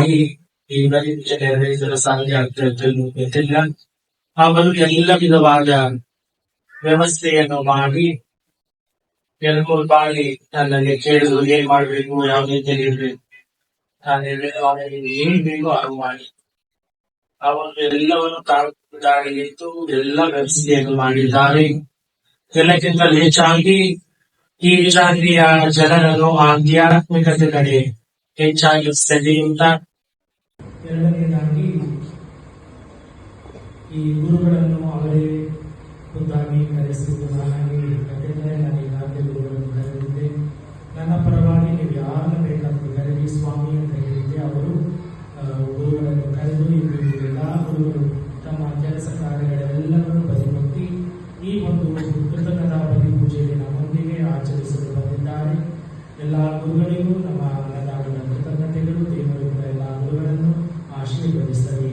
ವಿಧವಾಗಿ ಈ ಪರೀಕ್ಷೆ ನೆರವೇರಿಸಲು ಸಾಧ್ಯ ಆಗ್ತದೆ ಗೊತ್ತಿಲ್ಲ. ಅವರು ಎಲ್ಲ ವಿಧವಾದ ವ್ಯವಸ್ಥೆಯನ್ನು ಮಾಡಿ 2-3 ಬಾರಿ ನನ್ನಲ್ಲಿ ಕೇಳಿದ್ರು ಏನ್ ಮಾಡ್ಬೇಕು, ಯಾವ ರೀತಿಯಲ್ಲಿ ಇರ್ಬೇಕು. ನಾನು ಏನ್ ಬೇಕೋ ಅದು ಮಾಡಿ ಅವರು ಎಲ್ಲವನ್ನು ಕಾಪಾಡಿಟ್ಟು ಎಲ್ಲ ವ್ಯವಸ್ಥೆಯನ್ನು ಮಾಡಿದ್ದಾರೆ. ಎಲ್ಲಕ್ಕಿಂತ ಹೆಚ್ಚಾಗಿ ಈ ಜಾತಿಯ ಜನರನ್ನು ಆಧ್ಯಾತ್ಮಿಕತೆ ಕಡೆ ಹೆಚ್ಚಾಗಿ ಸೆಳೆಯುತ್ತ, ಎರಡನೇದಾಗಿ ಈ ಗುರುಗಳನ್ನು ಅವರೇ ಖುದ್ದಾಗಿ ಕರೆಸಿದ್ದು ಹಾಗೆ. ಯಾಕೆಂದರೆ ನಾನು ಈಗಾಗಲೇ ಗುರುಗಳನ್ನು ಕರೆದಿದ್ದೆ. ನನ್ನ ಪರವಾಗಿ ನೀವು ಯಾರನ್ನು ಬೇಕಾದರೂ ಕರೆದಿ ಸ್ವಾಮಿ ಅಂತ ಹೇಳಿದ್ದೆ. ಅವರು ಗುರುಗಳನ್ನು ಕರೆದು ಇಲ್ಲಿ ಎಲ್ಲ ಗುರುಗಳು ತಮ್ಮ ಕೆಲಸ ಕಾರ್ಯಗಳೆಲ್ಲವನ್ನು ಬದಿಗೊತ್ತಿ ಈ ಒಂದು ಕೃತಜ್ಞತಾ ಬಲಿ ಪೂಜೆಗೆ ನಮ್ಮೊಂದಿಗೆ ಆಚರಿಸಲು ಬಂದಿದ್ದಾರೆ. ಎಲ್ಲ ಗುರುಗಳಿಗೂ ನಮ್ಮ ಅನ್ನದಾನದ ಕೃತಜ್ಞತೆಗಳು. ದೇವರು ಕೂಡ ಎಲ್ಲ ಗುರುಗಳನ್ನು ಆಶೀರ್ವದಿಸಲಿ.